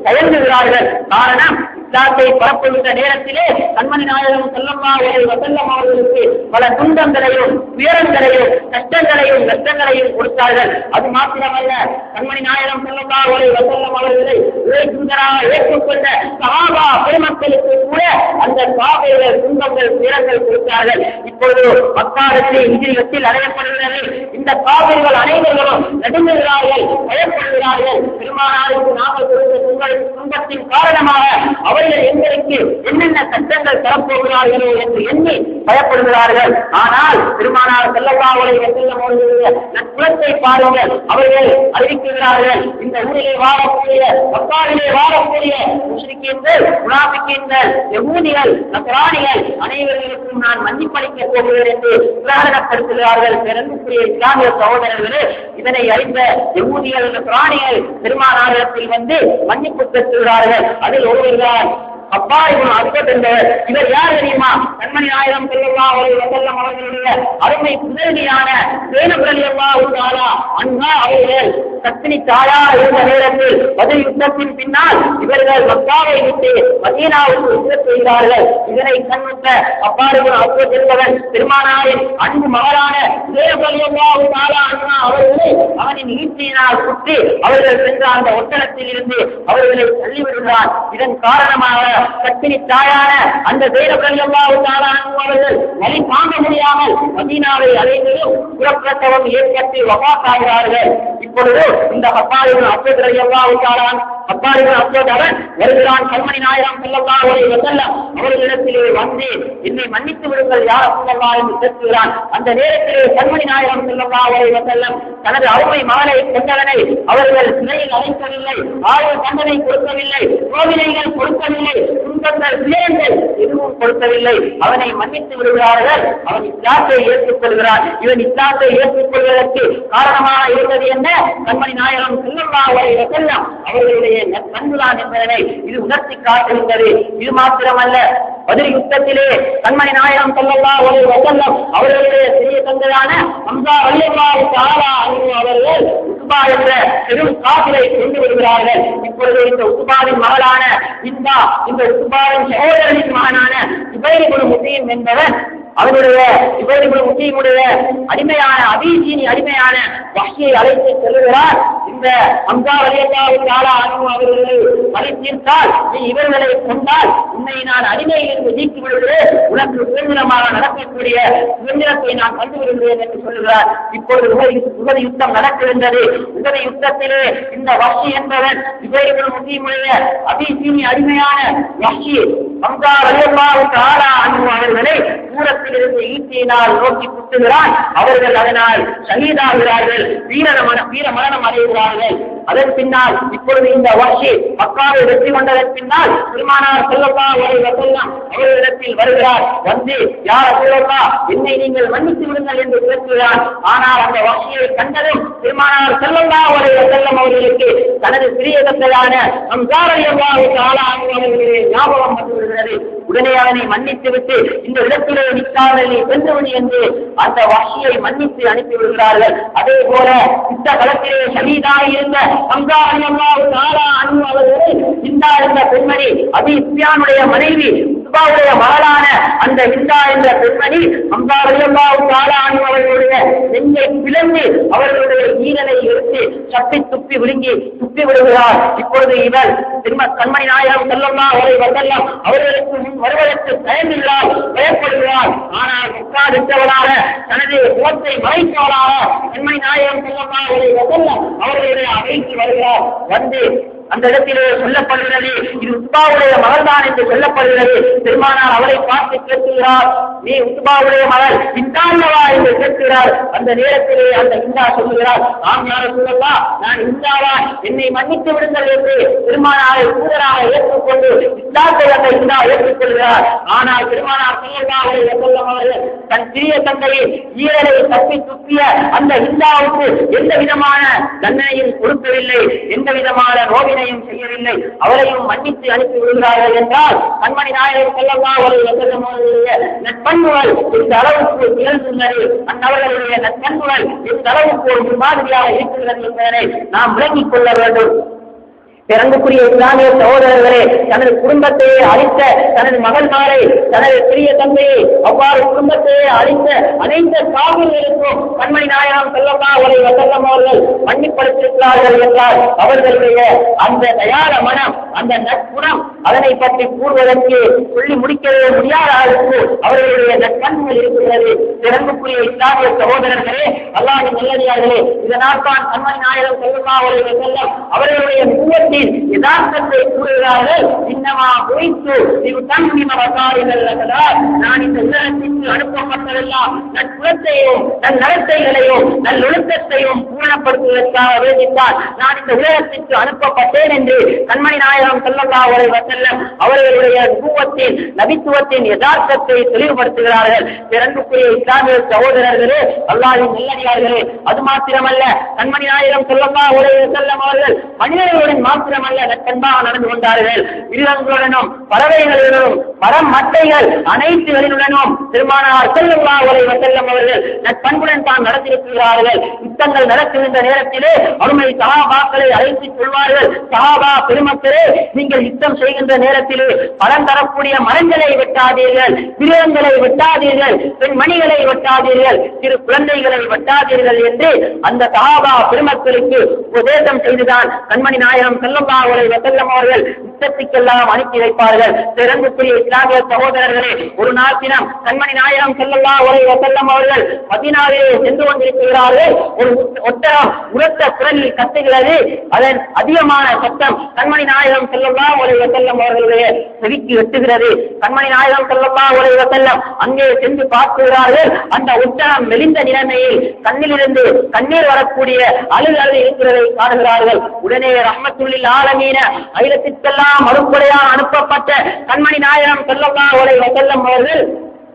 [SPEAKER 1] தயங்குகிறார்கள். காரணம், இஸ்லாத்தை பரப்புகின்ற நேரத்திலே கண்மணி நாயகம் ஸல்லல்லாஹு அலைஹி வஸல்லம் அவர்களுக்கு பல துன்பங்களையும் உயரங்களையும் கஷ்டங்களையும் நஷ்டங்களையும் கொடுத்தார்கள். அது மாத்திரமல்ல, கண்மணி நாயகம் ஸல்லல்லாஹு அலைஹி வஸல்லம் அவர்களை இறைத்தூதராக ஏற்றுக்கொண்ட சஹாபா பெருமக்களுக்கு கூட அந்த சஹாபாக்கள் துன்பங்கள் உயரங்கள் கொடுத்தார்கள். இப்பொழுது மக்காவிலே ஹிஜ்ரி 8 அடையப்படுகிறது. இந்த காபிர்கள் அனைவரும் நடுங்குகிறார்கள், பயப்படுகிறார்கள். பெருமானாருக்கு நாங்கள் கொடுத்த துன்பத்தின் காரணமாக அவர்கள் எங்களுக்கு என்னென்ன சட்டங்கள் தரப்போகிறார்களோ என்று எண்ணி பயப்படுகிறார்கள். ஆனால் பெருமானார் ஸல்லல்லாஹு அலைஹி வஸல்லம் அவர்களுடைய நற்குணத்தை பாருங்கள். அவர்கள் அறிவிக்கிறார்கள், இந்த ஊரிலே வாழக்கூடிய, மக்காவிலே வாழக்கூடிய முஷ்ரிக்கீன்கள், முனாஃபிக்கீன்கள், யகூதிகள், நஸ்ரானிகள் அனைவர்களுக்கும் நான் மன்னிப்பளிக்கப் போகிறேன் என்று பிரகடனப்படுத்துகிறார்கள். பிறந்தக்குரிய இஸ்லாமிய சகோதரர்களே, இதனை அறிந்த யகூதிகள், நஸ்ரானிகள் பெருமானாரிடத்தில் வந்து மன்னிப்பு பெற்றுகிறார்கள். அதில் ஒருவர்தான் அப்பா இவன் அஸ்வத் என்பவர். இவர் யார் தெரியுமா? கண்மணி நாயகம் ஸல்லல்லாஹு அலைஹி வஸல்லம் அவர்களுடைய அருமை புதல்வியான ஸைனப் ரலியல்லாஹு தஆலா அன்ஹா அவர்கள் சத்தினி தாயா இருந்த நேரத்தில் பத்ர் யுத்தத்தின் பின்னால் இவர்கள் மக்காவை விட்டு மதீனாவுக்கு ஹிஜ்ரத் செய்கிறார்கள். இதனை கண்ணுற்ற அப்பா இவன் அஸ்வத் என்பவர் பெருமானாரின் அன்பு மகளான ஸைனப் ரலியல்லாஹு தஆலா அன்ஹா அவர்களை அவனின் ஈட்டியினால் குத்தி அவர்கள் சென்ற அந்த ஒட்டகத்தில் இருந்து அவர்களை தள்ளிவிடுகிறார். இதன் காரணமாக சத்தினி தாயான அந்த ஸைனப் ரலியல்லாஹு தஆலா அன்ஹு அவர்கள் வலி தாங்க முடியாமல் மதீனாவை அடைந்ததும் புறப்பிரசவம் ஏற்பட்டு வஃபாத் ஆகிறார்கள். இப்பொழுது இந்த அஸ்வத் ரலியல்லாஹு தஆலா அஸ்வத் அவன் வருகிறான். கண்மணி நாயகம் ஸல்லல்லாஹு அலைஹி வஸல்லம் அவர்களிடத்திலே வந்து என்னை மன்னித்து விடுங்கள் யா ரசூலல்லாஹ் என்று கேட்கிறான். அந்த நேரத்திலே கண்மணி நாயகம் ஸல்லல்லாஹு அலைஹி வஸல்லம் தனது அருமை மகனை கொண்டவனை அவர்கள் சிறையில் அடைக்கவில்லை, ஆயுள் தண்டனை கொடுக்கவில்லை, சோதனைகள் கொடுக்கவில்லை, துன்பங்கள் விளையங்கள் எதுவும் கொடுக்கவில்லை. அவனை மன்னித்து விடுகிறார்கள். அவன் இஸ்லாத்தை ஏற்றுக்கொள்கிறான். இவன் இஸ்லாத்தை ஏற்றுக்கொள்வதற்கு காரணமாக இருந்தது என்ன? கண்மணி நாயகம் ஸல்லல்லாஹு அலைஹி வஸல்லம் அவர்களுடைய நற்பண்புதான் என்பதனை இது உணர்த்தி காட்டுகின்றது. இது மாத்திரமல்ல, பத்ர் யுத்தத்திலே கண்மணி நாயகம் ஸல்லல்லாஹு அலைஹி வஸல்லம் அவர்களுடைய சிறிய தந்தையான ஹம்ஸா ரலியல்லாஹு தஆலா அன்ஹு அவர்கள் உத்பா என்ற பெரும் காபிரை கொண்டு வருகிறார்கள். இப்பொழுது இந்த உத்பாவின் மகளான இந்த உத்பாவின் சகோதரனின் மகனான ஜுபைர் இப்னு முத்தீம் என்பவர் அவனுடைய இவர்களுடைய முஸ்லீமுடைய அடிமையான அபீசீனி அடிமையான வஹ்ஷியை அழைத்து செல்கிறார். இந்த ஹம்ஸா ரலியல்லாஹு தஆலா அன்ஹு அவர்களை பழி தீர்த்தால், நீ இவர்களை கொண்டால் உன்னை நான் அடிமையிலிருந்து நீக்கி விடுகிறேன், உனக்கு சுதந்திரமாக நடக்கக்கூடிய சுதந்திரத்தை நான் தந்து விடுகிறேன் என்று சொல்கிறார். இப்பொழுது உகது யுத்தம் நடக்கின்றது. உகது யுத்தத்திலே இந்த வஹ்ஷி என்பவன் இவர்கள் முஸ்லீமுடைய அபீசீனி அடிமையான வஹ்ஷி ஹம்ஸா ரலியல்லாஹு தஆலா அன்ஹு அவர்களை தூரத்திலிருந்து ஈட்டியினால் நோக்கி குத்துகிறான். அவர்கள் அதனால் ஷஹீதாகிறார்கள், வீர மரணம் அடைகிறார்கள். அதன் பின்னால் இப்பொழுது இந்த வஹ்ஷி மக்காவை வெற்றி கொண்டதன் பின்னால் பெருமானார் ஸல்லல்லாஹு அலைஹி வஸல்லம் அவர்களிடத்தில் வருகிறார். வந்து, யா ரசூலல்லாஹ், என்னை நீங்கள் மன்னித்து விடுங்கள் என்று கேட்கிறார். ஆனால் அந்த வஹ்ஷியை கண்டதும் பெருமானார் ஸல்லல்லாஹு அலைஹி வஸல்லம் அவர்களுக்கு தனது சிறிய தந்தையான ஹம்ஸா ரலியல்லாஹு தஆலா அன்ஹு அவர்களுடைய ஞாபகம் வந்து விடுகிறது. உடனே அவனை மன்னித்து விட்டு இந்த இடத்திலே நிற்காமல் நீ சென்றவனி என்று அந்த வஹ்ஷியை மன்னித்து அனுப்பி விடுகிறார்கள். அதே போல இந்த களத்திலே ஷஹீதாகி இருந்த ஹம்ஸா ரலியல்லாஹு தஆலா அன்ஹு அவர்களை ஹிந்தா என்ற பெண்மணி அபீ சுஃபியானுடைய மனைவி உத்பாவுடைய மகளான அந்த ஹிந்தா என்ற பெண்மணி ஹம்ஸா ரலியல்லாஹு தஆலா அன்ஹு அவர்களுடைய நெஞ்சை பிளந்து அவர்களுடைய ஈரலை எடுத்து சப்பி துப்பி விடுகிறார். இப்பொழுது இவர் கண்மணி நாயகம் ஸல்லல்லாஹு அலைஹி வஸல்லம் அவர்களுக்கு முன் வருவதற்கு பயப்படுகிறார். ஆனால் உட்கார்ந்தவளாக தனது முகத்தை மறைத்தவளாக கண்மணி நாயகம் ஸல்லல்லாஹு அலைஹி வஸல்லம் அவர்களுடைய அறைக்கு வருகிறார். வந்து அந்த இடத்திலே சொல்லப்படுகிறது, இது உத்பாவுடைய மகள்தான் என்று சொல்லப்படுகிறது. பெருமானார் அவரை பார்த்து கேட்கிறார், நீ உத்பாவுடைய மகள் ஹிந்தாவா என்று கேட்கிறார். அந்த நேரத்திலே அந்த ஹிந்தா சொல்லுகிறார், ஆம் யா ரசூலல்லாஹ், நான் ஹிந்தாவா, என்னை மன்னித்து விடுங்கள் என்று பெருமானாரை தூதராக ஏற்றுக்கொண்டு இஸ்லாத்தை அந்த ஹிந்தா ஏற்றுக்கொள்கிறார். ஆனால் பெருமானார் ஸல்லல்லாஹு அலைஹி வஸல்லம் அவர்கள் தன் சிறிய தந்தையை ஈரலை தப்பி துப்பிய அந்த ஹிந்தாவுக்கு எந்த விதமான தண்டனையும் கொடுக்கவில்லை, எந்த விதமான நோவினையும் செய்யவில்லை, அவரையும் மன்னித்து அனுப்பி விடுகிறார்கள். என்றால் கண்மணி நாயகம் ஸல்லல்லாஹு அலைஹி வஸல்லம் அவர்களுடைய நற்பண்புகள் இந்த அளவுக்கு திகழ்ந்துள்ளது, அந்நபர்களுடைய நற்பண்புகள் இந்த அளவுக்கு ஒரு முன்மாதிரியாக இருக்கிறது என்பதனை நாம் விளங்கிக் கொள்ள வேண்டும். பிறந்துக்குரிய இஸ்லாமிய சகோதரர்களே, தனது குடும்பத்தையே அழித்த தனது மகன்மாரை, தனது சிறிய தந்தையை, அவ்வாறு குடும்பத்தையே அழித்த அனைத்து காவிர்களுக்கும் கண்மணி நாயகம் ஸல்லல்லாஹு அலைஹி வஸல்லம் அவர்கள் மன்னிப்படுத்தியிருக்கிறார்கள் என்றால் அவர்களுடைய அந்த தயார மனம், அந்த நற்குணம், அதனை பற்றி கூறுவதற்கு சொல்லி முடிக்கவே முடியாத அளவுக்கு அவர்களுடைய நற்பண்புகள் இருக்கிறது. பிறந்துக்குரிய இஸ்லாமிய சகோதரர்களே, அல்லாஹ்வின் நல்லடியார்களே, இதனால் தான் கண்மணி நாயகம் ஸல்லல்லாஹு அலைஹி வஸல்லம் அவர்களுடைய முகத்தில் யதார்த்தத்தை கூறுகிறார்கள். இன்னமா போய்த்து இது தன்னிம வசாரிகள், நான் இந்த உலகத்திற்கு அனுப்பப்பட்டதெல்லாம் நற்குணத்தையும் நல் நடத்தைகளையும் நல்லொழுக்கத்தையும் பூரணப்படுத்துவதற்காக வேண்டித்தான் நான் இந்த உலகத்திற்கு அனுப்பப்பட்டேன் என்று கண்மணி நாயகம் ஸல்லல்லாஹு அலைஹி வஸல்லம் அவர்களுடைய நுபுவத்தின் நபித்துவத்தின் யதார்த்தத்தை தெளிவுபடுத்துகிறார்கள். பிறந்துக்குரிய இஸ்லாமிய சகோதரர்களே, அல்லாஹ்வின் நல்லடியார்களே, அது மாத்திரமல்ல, கண்மணி நாயகம் ஸல்லல்லாஹு அலைஹி வஸல்லம் அவர்கள் மனிதர்களுடன் மாத்திரமல்ல நட்பண்பாக நடந்து கொண்டார்கள். மிருகங்களுடனும் பறவைகளுடனும் மரம் மட்டைகள் அனைத்துகளினுடனும் பெருமானார் ஸல்லல்லாஹு அலைஹி வஸல்லம் அவர்கள் நட்பண்புடன் தான் நடத்தியிருக்கிறார்கள். யுத்தங்கள் நடக்கின்ற நேரத்திலே அருமை சஹாபாக்களை அழைத்துச் சொல்வார்கள், சஹாபா பெருமக்களே, நீங்கள் யுத்தம் செய்கின்ற நேரத்திலே பலன் தரக்கூடிய மரங்களை வெட்டாதீர்கள், மிருகங்களை வெட்டாதீர்கள், பெண்மணிகளை வெட்டாதீர்கள், சிறு குழந்தைகளை வெட்டாதீர்கள் என்று அந்த சஹாபா பெருமக்களுக்கு உபதேசம் செய்துதான் கண்மணி நாயகம் ஸல்லல்லாஹு அலைஹி வஸல்லம் அவர்கள் யுத்தத்துக்கெல்லாம் அனுப்பி வைப்பார்கள். பிறந்துக்குரிய இஸ்லாமிய சகோதரர்களே, ஒரு நாள் தினம் கண்மணி நாயகம் ஸல்லல்லாஹு அலைஹி வஸல்லம் அவர்கள் மதீனாவிலே சென்று கொண்டிருக்கிறார்கள். ஒரு ஒட்டகம் உரத்த குரலில் கத்துகிறது. அதன் அதிகமான சத்தம் கண்மணி நாயகம் ஸல்லல்லாஹு அலைஹி வஸல்லம் அவர்களுடைய செவிக்கு எட்டுகிறது. கண்மணி நாயகம் ஸல்லல்லாஹு அலைஹி வஸல்லம் அங்கே சென்று பார்க்கிறார்கள். அந்த ஒட்டகம் மெலிந்த நிலைமையில் கண்ணிலிருந்து கண்ணீர் வரக்கூடிய அழுது இருக்கிறதை காணுகிறார்கள். உடனே ரஹ்மத்துல்லில் ஆலமீன அகிலத்திற்கெல்லாம் மறுபடியாக அனுப்பப்பட்ட கண்மணி நாயகம் ஸல்லல்லாஹு அலைஹி வஸல்லம் அவர்கள்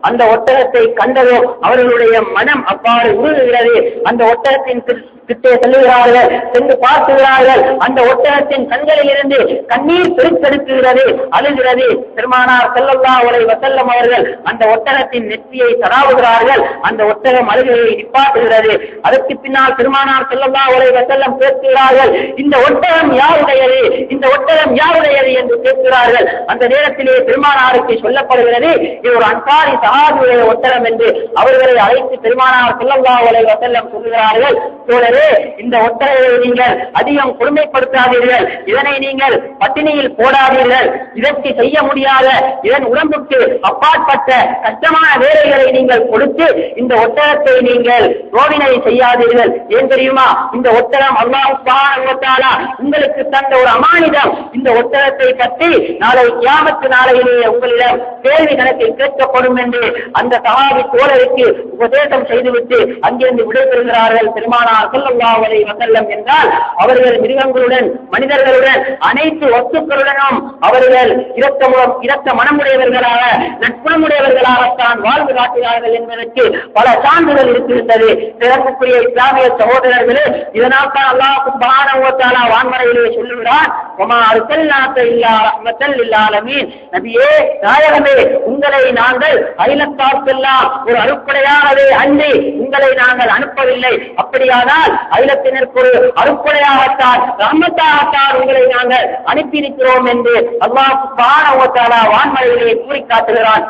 [SPEAKER 1] அந்த ஒட்டகத்தை கண்டதோ அவர்களுடைய மனம் அவ்வாறு உருகுகிறது. அந்த ஒட்டகத்தின் கிட்டே செல்லுகிறார்கள், சென்று பார்க்கிறார்கள். அந்த ஒட்டகத்தின் கண்களில் இருந்து கண்ணீர் பெருக்கெடுக்குகிறது, அழுகிறது. பெருமானார் ஸல்லல்லாஹு அலைஹி வஸல்லம் அவர்கள் அந்த ஒட்டகத்தின் நெற்றியை தடாவுகிறார்கள். அந்த ஒட்டகம் அழுகையை நிப்பாட்டுகிறது. அதற்கு பின்னால் பெருமானார் ஸல்லல்லாஹு அலைஹி வஸல்லம் கேட்கிறார்கள், இந்த ஒட்டகம் யாருடையது, இந்த ஒட்டகம் யாருடையது என்று பேசுகிறார்கள். அந்த நேரத்திலே பெருமானாருக்கு சொல்லப்படுகிறது, இது ஒரு அன்சாரி சஹாபியுடைய ஒட்டகம் என்று. அவர்களை அழைத்து பெருமானார் ஸல்லல்லாஹு அலைஹி வஸல்லம் சொல்கிறார்கள், தோழரே, இந்த ஒட்டகத்தை நீங்கள் அதிகம் கொடுமைப்படுத்தாதீர்கள், இதனை நீங்கள் பட்டினியில் போடாதீர்கள், இதற்கு செய்ய முடியாத, இதன் உடம்புக்கு அப்பாற்பட்ட கஷ்டமான வேலைகளை நீங்கள் கொடுத்து இந்த ஒட்டகத்தை நீங்கள் ரோவினை செய்யாதீர்கள். ஏன் தெரியுமா? இந்த ஒட்டகம் அல்லாஹ் சுப்ஹானஹு வ தஆலா உங்களுக்கு தந்த ஒரு அமானிதம். இந்த ஒட்டகத்தை பற்றி நாளை கியாமத் நாளையிலே உங்களிடம் கேள்வி கணக்கில் கேட்கப்படும் என்று அந்த சஹாபி தோழருக்கு உபதேசம் செய்துவிட்டு அங்கிருந்து விடைபெறுகிறார்கள் பெருமானார் ஸல்லல்லாஹு அலைஹி வஸல்லம். என்றால் அவர்கள் மிருகங்களுடன் மனிதர்களுடன் அனைத்து வஸ்துக்களுடனும் அவர்கள் இரக்க மனமுடையவர்களாக நட்புணமுடையவர்களாகத்தான் வாழ்ந்து காட்டுகிறார்கள் என்பதற்கு பல சான்றுகள் இருக்கின்றது. சிறப்புக்குரிய இஸ்லாமிய சகோதரர்களே, இதனால் தான் அல்லாஹ் சுப்ஹானஹு வ தஆலா வான்மறையிலே சொல்லுகிறார், வமா அர்ஸல்னாக இல்லா ரஹ்மத்தல் லில் ஆலமீன். நபியே, நாயகமே, உங்களை நாங்கள் அகிலத்தார்க்கெல்லாம் ஒரு அருட்கொடையாகவே அன்றி உங்களை நாங்கள் அனுப்பவில்லை. அப்படியானால் அகிலத்தினருக்கு ஒரு அருட்கொடையாகத்தான் ரஹ்மத்தாகத்தான் உங்களை நாங்கள் அனுப்பியிருக்கிறோம் என்று அல்லாஹ் சுப்ஹானஹு வ தஆலா வான்மறையிலே கூறி காட்டுகிறான்.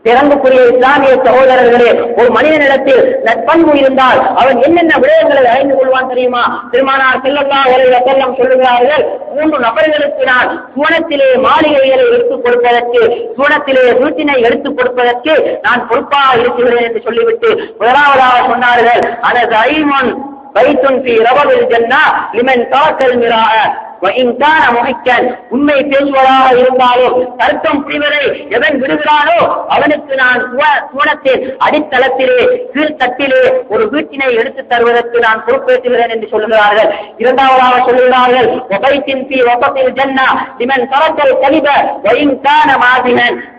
[SPEAKER 1] பிறந்துக்குரிய இஸ்லாமிய சகோதரர்களே, ஒரு மனிதனிடத்தில் நற்பண்பு இருந்தால் அவன் என்னென்ன விடயங்களை அறிந்து கொள்வான் தெரியுமா? பெருமானார் ஸல்லல்லாஹு அலைஹி வஸல்லம் சொல்லுகிறார்கள், 3 நபர்களுக்கு நான் சுவனத்திலே மாளிகைகளை எடுத்துக் கொடுப்பதற்கு, சுவனத்திலே வீட்டினை எடுத்துக் கொடுப்பதற்கு நான் பொறுப்பாக இருக்கிறேன் என்று சொல்லிவிட்டு முதலாவதாக சொன்னார்கள், அனது ஐமன் பைத்துன் ஃபீ ரபதில் ஜன்னா லிமன் தரக்கல் மிராஅ. உண்மை பேசுவதாக இருந்தாலும் தர்க்கம் புரிவதை எவன் விடுகிறானோ அவனுக்கு நான் சுவனத்தின் அடித்தளத்திலே கீழ்த்தட்டிலே ஒரு வீட்டினை எடுத்து தருவதற்கு நான் பொறுப்பேற்றுகிறேன் என்று சொல்லுகிறார்கள். இரண்டாவதாக சொல்லுகிறார்கள்,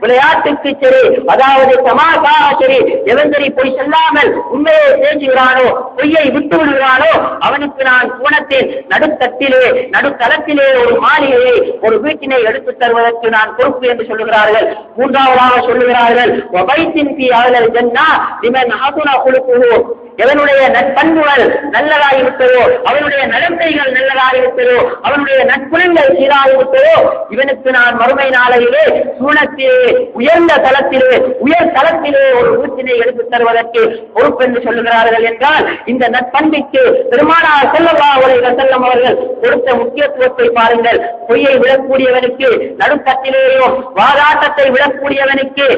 [SPEAKER 1] விளையாட்டுக்கு சரி, அதாவது தமாஷாக சரி, எவன் சரி பொய் சொல்லாமல் உண்மையை பேசுகிறானோ, பொய்யை விட்டு விடுகிறானோ அவனுக்கு நான் சுவனத்தின் நடுத்தட்டிலே தளத்திலே ஒரு மாளிகையை ஒரு வீட்டினை எடுத்து தருவதற்கு நான் பொறுப்பு என்று சொல்லுகிறார்கள். மூன்றாவதாக சொல்லுகிறார்கள், எவனுடைய நற்பண்புகள் நல்லதாகிவிட்டதோ, அவனுடைய நடத்தைகள் நல்லதாகிவிட்டதோ, அவனுடைய நட்புணங்கள் சீராகிவிட்டதோ, இவனுக்கு நான் மறுமை நாளையிலே சூனத்திலே உயர்ந்த தளத்திலே உயர் தளத்திலே ஒரு வீட்டினை எடுத்து தருவதற்கு பொறுப்பு என்று சொல்லுகிறார்கள். என்றால் இந்த நற்பண்பிற்கு பெருமானார் ஸல்லல்லாஹு அலைஹி வஸல்லம் அவர்கள் கொடுத்த முக்கியத்துவத்தை பாருங்கள். பொய்யை விடக்கூடியவனுக்கு நடுத்தட்டிலேயோ, வாதாட்டத்தை விடக்கூடியவனுக்கு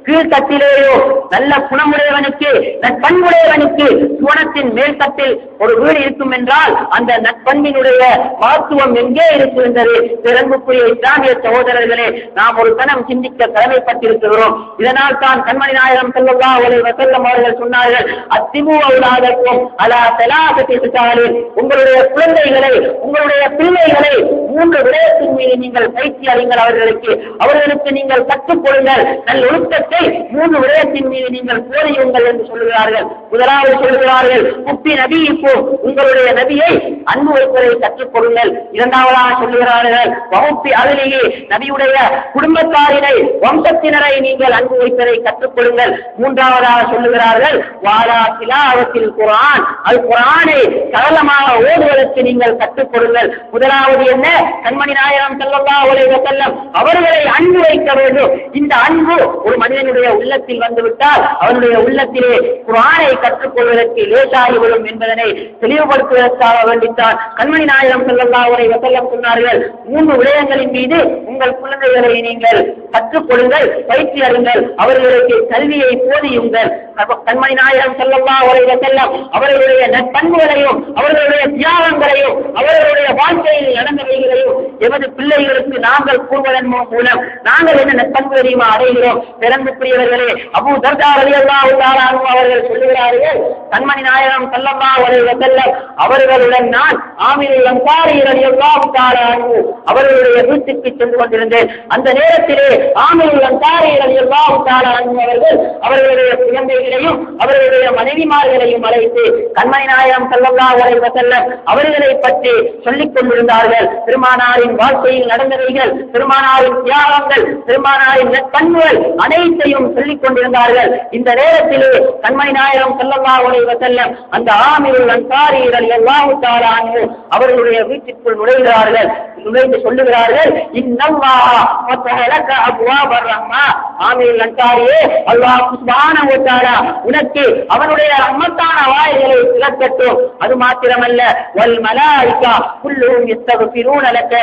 [SPEAKER 1] கீழ்த்தட்டிலேயோ, நல்ல குணமுடையவனுக்கு நற்பண்புடையவனுக்கு சுவனத்தின் மேல்தட்டில் ஒரு வீடு இருக்கும் என்றால் அந்த நற்பண்பினுடைய மகத்துவம் எங்கே இருக்கின்றது? பிறப்புக்குரிய இஸ்லாமிய சகோதரர்களே, நாம் ஒரு கணம் சிந்திக்க கடமைப்பட்டிருக்கிறோம். இதனால் தான் கண்மணி நாயகம் ஸல்லல்லாஹு அலைஹி வஸல்லம் அவர்கள் சொன்னார்கள், அத்திபு அவுலாதக்கும் அலா ஸலாஸத்தி ஸிசாலின். உங்களுடைய குழந்தைகளை, உங்களுடைய பிள்ளைகளை 3 விடயத்தின் மீது நீங்கள் பயிற்சி அளிங்கள். அவர்களுக்கு நீங்கள் கற்றுக் கொடுங்கள். நல்லொழுக்கத்தை 3 விடயத்தின் மீது நீங்கள் போதியுங்கள் என்று சொல்லுகிறார்கள். முதலாவது சொல்லுகிறார்கள், முப்பி நபிக்கும் உங்களுடைய நபியை அன்பு வைப்பதை கற்றுக் கொடுங்கள். இரண்டாவதாக சொல்லுகிறார்கள், வகுப்பி அகலியே நபியுடைய குடும்பத்தாரினை, வம்சத்தினரை நீங்கள் அன்பு வைப்பதை கற்றுக் கொடுங்கள். மூன்றாவதாக சொல்லுகிறார்கள், வாலா திலாவத்தில் குர்ஆன், அல் குர்ஆனை சரளமாக ஓதுவதற்கு நீங்கள் கற்றுக் கொடுங்கள். முதலாவது என்ன? கண்மணி நாயகம் ஸல்லல்லாஹு அலைஹி வஸல்லம் அவர்களை அன்பு வைக்க வேண்டும். இந்த அன்பு ஒரு மனிதனுடைய உள்ளத்தில் வந்துவிட்டால் அவனுடைய உள்ளத்திலே குர்ஆனை கற்றுக்கொள்வதற்கு லேசாகிவிடும் என்பதனை தெளிவுபடுத்துவதற்காக வேண்டித்தான் கண்மணி நாயகம் ஸல்லல்லாஹு அலைஹி வஸல்லம் சொன்னார்கள், 3 விடயங்களின் மீது உங்கள் குழந்தைகளை நீங்கள் கற்றுக் கொடுங்கள், பயிற்சி அருங்கள், அவர்களுக்கு கல்வியை போதியுங்கள். கண்மணி நாயகம் ஸல்லல்லாஹு அலைஹி வஸல்லம் அவர்களுடைய நற்பண்புகளையும் அவர்களுடைய தியாகங்களையும் அவர்களுடைய வாழ்க்கையில் நடந்தவைகளையும் எமது பிள்ளைகளுக்கு நாங்கள் கூறுவதன் மூலம் நாங்கள் என்ன நற்பண்புகளையும் அடைகிறோம். பிறந்துக்குரியவர்களே, அபூ தர்தா ரலியல்லாஹு தஆலா அன்ஹு அவர்கள் சொல்லுகிறார்கள், கண்மணி நாயகம் ஸல்லல்லாஹு அலைஹி வஸல்லம் அவர்களுடன் நான் ஆமிருல் அன்சாரி ரலியல்லாஹு தஆலா அன்ஹு அவர்களுடைய வீட்டுக்கு சென்று கொண்டிருந்தேன். அந்த நேரத்திலே ஆமிருல் அன்சாரி ரலியல்லாஹு தஆலா அன்ஹு அவர்களுடைய குழந்தைகளையும் அவர்களுடைய மனைவிமார்களையும் அழைத்து கண்மணி நாயகம் ஸல்லல்லாஹு அலைஹி வஸல்லம் அவர்களை பற்றி சொல்லிக் கொண்டிருந்தார்கள். பெருமானாரின் வாழ்க்கை வாழ்க்கையில் நடந்தவைகள், பெருமானாரின் தியாகங்கள், பெருமானாரின் நற்பண்புகள் அனைத்தையும் சொல்லிக் கொண்டிருந்தார்கள். இந்த நேரத்திலே கண்மணி நாயகம் ஸல்லல்லாஹு அலைஹி வஸல்லம் அந்த ஆமிருல் அன்சாரி ரலியல்லாஹு தஆலா அன்ஹு அவர்களுடைய வீட்டிற்குள் நுழைந்து சொல்லுகிறார்கள், இன்னல்லாஹ ஃபதஹ லக அப்வாபர் ரஹ்மா. ஆமிருல் அன்சாரியே, அல்லாஹ் சுப்ஹானஹு வ தஆலா உனக்கு அவனுடைய ரஹ்மத்தான வாயில்களை திறக்கட்டும். அது மாத்திரமல்ல, வல் மலாயிகா குல்லுஹும் யஸ்தக்ஃபிரூன லக.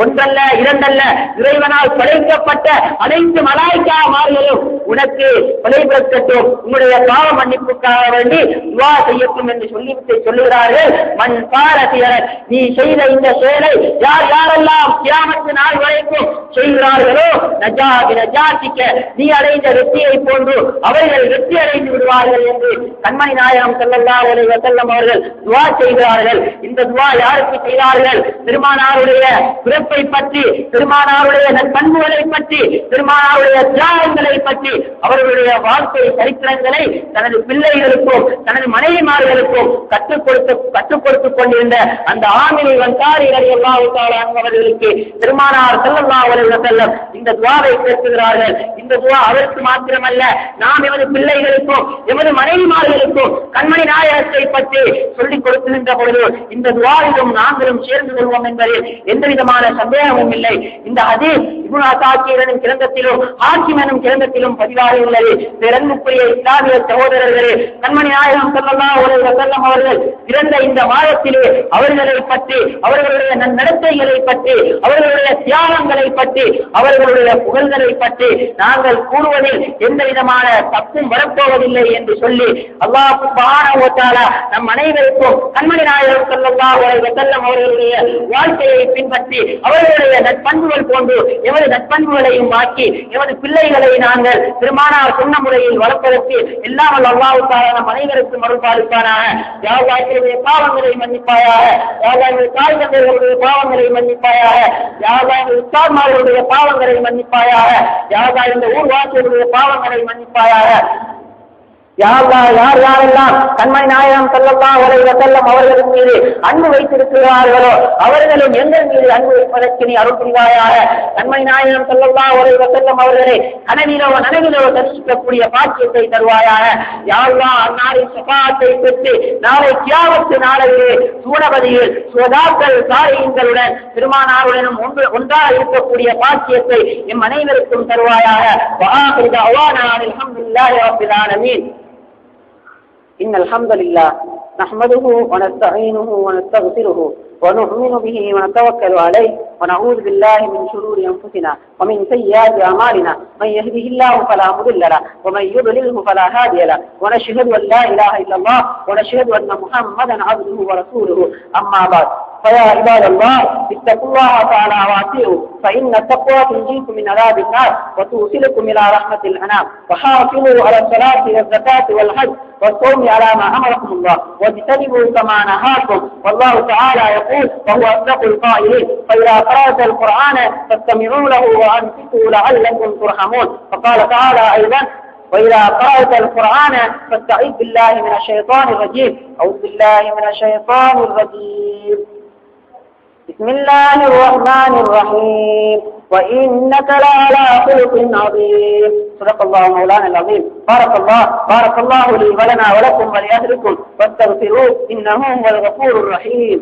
[SPEAKER 1] ஒன்றல்ல இரண்டல்ல, இறைவனால் படைக்கப்பட்ட அனைத்து மலாயிகா மார்களும் உனக்கு படைக்கப்பட்டோம், உன்னுடைய பாவ மன்னிப்புக்காக வேண்டி துஆ செய்யட்டும் என்று சொல்லிவிட்டு சொல்லுகிறார்கள், மன் பாரதியர், நீ செய்த இந்த செயலை யார் யாரெல்லாம் கியாமத்து நாள் வரைக்கும் செய்கிறார்களோ நஜாதிக்க, நீ அடைந்த வெற்றியை போன்று அவர்கள் வெற்றி அடைந்து விடுவார்கள் என்று கண்மணி நாயகம் ஸல்லல்லாஹு அலைஹி வஸல்லம் அவர்கள் துஆ செய்கிறார்கள். இந்த துஆ யாருக்கு செய்தார்கள்? பெருமானாருடைய பிறப்பை பற்றி, பெருமானாருடைய நற்பண்புகளை பற்றி, பெருமானாருடைய தியாகங்களை பற்றி, அவர்களுடைய வாழ்க்கை சரித்திரங்களை தனது பிள்ளைகளுக்கும் தனது மனைவிமார்களுக்கும் கற்றுக் கொடுத்துக் கொண்டிருந்த அந்த ஆமிருல் அன்சாரி ரலியல்லாஹு தஆலா அவர்களுக்கு பெருமானார் ஸல்லல்லாஹு அலைஹி வஸல்லம் இந்த துஆவை கேட்கிறார்கள். இந்த துஆ அவருக்கு மாத்திரமல்ல, நாம் எமது பிள்ளைகளுக்கும் எமது மனைவிமார்களுக்கும் கண்மணி நாயகத்தை பற்றி சொல்லிக் கொடுக்கின்ற பொழுது இந்த துஆவிலும் நாங்களும் சேர்ந்து கொள்வோம் என்பதில் எந்த விதமான சந்தேகமும் இல்லை. இந்த ஹதீஸ் இப்னு அஸாக்கிர் எனும் கிரந்தத்திலும் ஹாக்கிம் எனும் கிரந்தத்திலும் பதிவாகி உள்ளது. பெருமதிக்குரிய இஸ்லாமிய சகோதரர்களே, கண்மணி நாயகம் ஸல்லல்லாஹு அலைஹி வஸல்லம் அவர்கள் பிறந்த இந்த மாதத்திலே அவர்களை பற்றி, அவர்களுடைய நன்னடத்தைகளை பற்றி, அவர்களுடைய தியாகங்களை பற்றி, அவர்களுடைய புகழ்களை பற்றி நாங்கள் கூறுவதில் எந்த விதமான தப்பும் வரப்போவதில்லை என்று சொல்லி அல்லாஹ் சுப்ஹானஹு வ தஆலா நம் அனைவருக்கும் கண்மணி நாயகம் ஸல்லல்லாஹு அலைஹி வஸல்லம் அவர்களுடைய வாழ்க்கையை பின்பற்றி அவர்களுடைய நற்பண்புகள் போன்று எமது நற்பண்புகளையும் மாற்றி எமது பிள்ளைகளை நாங்கள் பெருமானார் சொன்ன முறையில் வளர்ப்பதற்கு எல்லாம் அல்லாஹ் தஆலா நம் அனைவருக்கும் அருள்பாலிப்பானாக. யா அல்லாஹ் எங்களுடைய பாவங்களை மன்னிப்பாயாக, யா அல்லாஹ் எங்களுடைய தாய் தந்தையர்களுடைய பாவங்களை மன்னிப்பாயாக, யா அல்லாஹ் எங்களுடைய உஸ்தாத்மார்களுடைய பாவங்களை மன்னிப்பாயாக, யா அல்லாஹ் இந்த ஊர்வாசிகளுடைய பாவங்களை மன்னிப்பாயாக. யா அல்லாஹ் யார் யாரெல்லாம் கண்மணி நாயகம் ஸல்லல்லாஹு அலைஹி வஸல்லம் அவர்களின் மீது அன்பு வைத்திருக்கிறார்களோ அவர்களும் எங்கள் மீது அன்பு வைப்பதற்கு நீ அருள் புரிவாயாக. கண்மணி நாயகம் ஸல்லல்லாஹு அலைஹி வஸல்லம் அவர்களை நனவிலோ தரிசிக்கக்கூடிய பாக்கியத்தை தருவாயாக. யா அல்லாஹ் அன்னாரின் ஷஃபாஅத்தை பெற்று நாளை கியாமத்து நாளையிலே சூனபதியில் சுஹதாக்கள் சாலிஹீன்களுடன் பெருமானாருடனும் ஒன்றாக இருக்கக்கூடிய பாக்கியத்தை எம் அனைவருக்கும் தருவாயாக. வஆகிரு தஅவானா அல்ஹம்துலில்லாஹி ரப்பில் ஆலமீன். إن الحمد لله نحمده ونستعينه ونستغفره ونؤمن به ونتوكل عليه ونعوذ بالله من شرور أنفسنا ومن سيئات أعمالنا من يهده الله فلا مضل له ومن يضلله فلا هادي له ونشهد أن لا إله إلا الله ونشهد أن محمدا عبده ورسوله أما بعد فيا عباد الله اتقوا الله تعالى وأطيعوه فإن التقوى تنجيكم من عذاب النار وتوصلكم إلى رحمة الأنام وحافظوا على الصلاة والزكاة والحج والصوم على ما أمركم الله واجتنبوا كما نهاكم والله تعالى يقول وهو أصدق القائلين فإذا قرأت القرآن فاستمعوا له وأنصتوا لعلكم ترحمون. فقال تعالى أيضا وإذا قرأت القرآن فاستعذ بالله من الشيطان الرجيم. أعوذ بالله من الشيطان الرجيم. بسم الله الرحمن الرحيم. وإنك لعلى خلق عظيم. صدق الله مولانا العظيم. بارك الله لي ولنا ولكم ولأهلكم واستغفروه إنه هو الغفور الرحيم.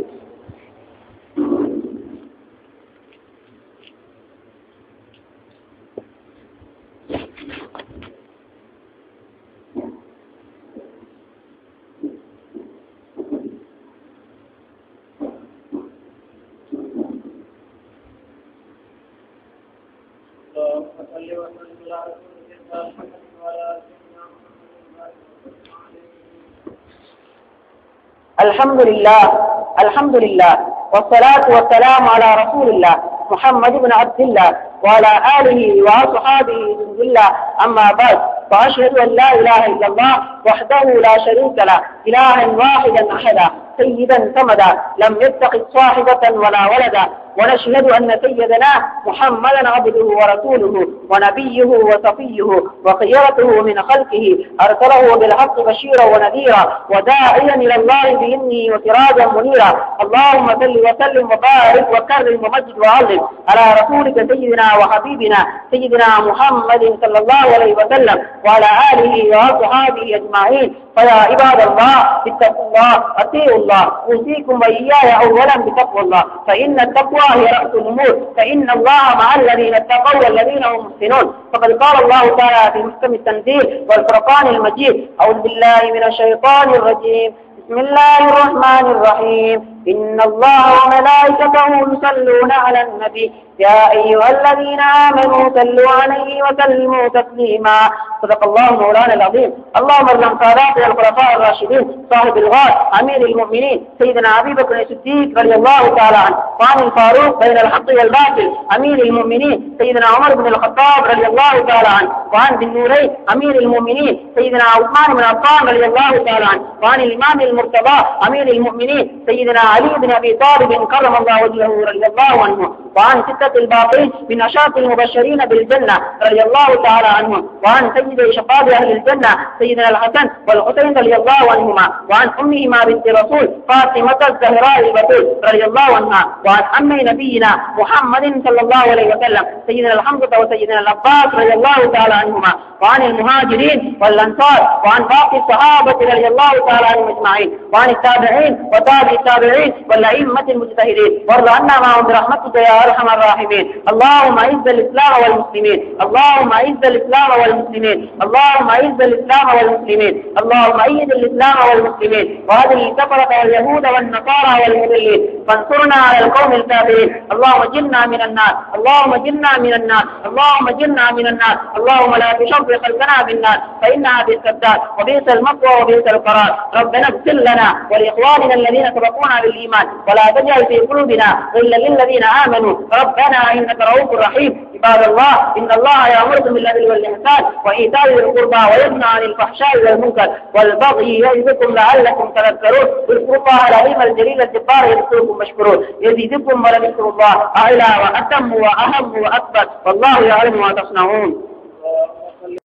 [SPEAKER 1] الحمد لله والصلاة والسلام على رسول الله محمد بن عبد الله وعلى آله وصحابه بسم الله. أما بعد فأشهد أن لا إله إلا الله وحده لا شريك له إلها واحدا أحدا سيدا ثمدا لم يتخذ صاحبة ولا ولدا ونشهد أن سيدنا محمدا عبده ورسوله ونبيه وصفيه وخيرته من خلقه أرسله بالحق بشيرا ونذيرا وداعيا إلى الله بإذنه وسراجا منيرا. اللهم صل وسلم وبارك وكرم ومجد وعظم على رسولك سيدنا وحبيبنا سيدنا محمد صلى الله عليه وسلم وعلى آله وصحبه أجمعين. فيا عباد الله اتقوا الله أطيعوا الله أوصيكم وإياي أولا بتقوى الله فإن التقوى هي رأس الأمور فإن الله مع الذين اتقوا والذين هم محسنون. فقد قال الله تعالى في محكم التنزيل والفرقان المجيد أعوذ بالله من الشيطان الرجيم بسم الله الرحمن الرحيم إن الله وملائكته يصلون على النبي يا أيها الذين آمنوا صلوا عليه وسلموا تسليما. صدق الله مولانا العظيم. اللهم ارحم ساداتنا الخلفاء الراشدين صاحب الغار أمير المؤمنين سيدنا أبي بكر الصديق رضي الله تعالى عنه وعن الفاروق بين الحق والباطل أمير المؤمنين سيدنا عمر بن الخطاب رضي الله تعالى عنه وعن ذي النورين أمير المؤمنين سيدنا عثمان بن عفان رضي الله تعالى عنه وعن الإمام المرتضى أمير المؤمنين سيدنا علي بن أبي طالب كرم الله وجهه رضي الله عنه وعن ستة الباقين من أشراط المبشرين بالجنة رضي الله تعالى عنهم وعن سيد شباب أهل الجنة سيدنا الحسن والحسين رضي الله عنهما وعن أمهما بنت رسول فاطمة الزهراء البتول رضي الله عنها وعن عم نبينا محمد صلى الله عليه وسلم سيدنا الحمزة وسيدنا العباس رضي الله تعالى عنهما وعن المهاجرين والأنصار وعن باقي الصحابة رضي الله تعالى عنهم أجمعين وعن التابعين وتابع التابعين والأئمة المجتهدين وارض عنا معهم برحمتك يا أرحم الراحمين. اللهم أعز الإسلام والمسلمين اللهم أعز الإسلام والمسلمين اللهم أعز الإسلام والمسلمين اللهم أيد الإسلام والمسلمين وهذه الكفرة واليهود والنصارى والمضلين فانصرنا على القوم الكافرين. اللهم جرنا من النار اللهم جرنا من النار اللهم جرنا من النار اللهم لا تشر خلقنا بالنار فإنها بالسداد وبئس المقوى وبئس القرار. ربنا اغفر لنا ولإخواننا الذين سبقونا بالإيمان ولا تجعل في قلوبنا غلا للذين آمنوا ربنا إنك رؤوف رحيم. عباد الله إن الله يأمركم بالعدل والإحسان وإيتاء ذي القربى وينهى عن الفحشاء والمنكر والبغي يعظكم لعلكم تذكرون. اذكروا الله العظيم الجليل الجبار يذكركم مشكورون يزيدكم ولذكر الله أعلى وأتم وأهم وأكبر والله يعلم ما تصنعون.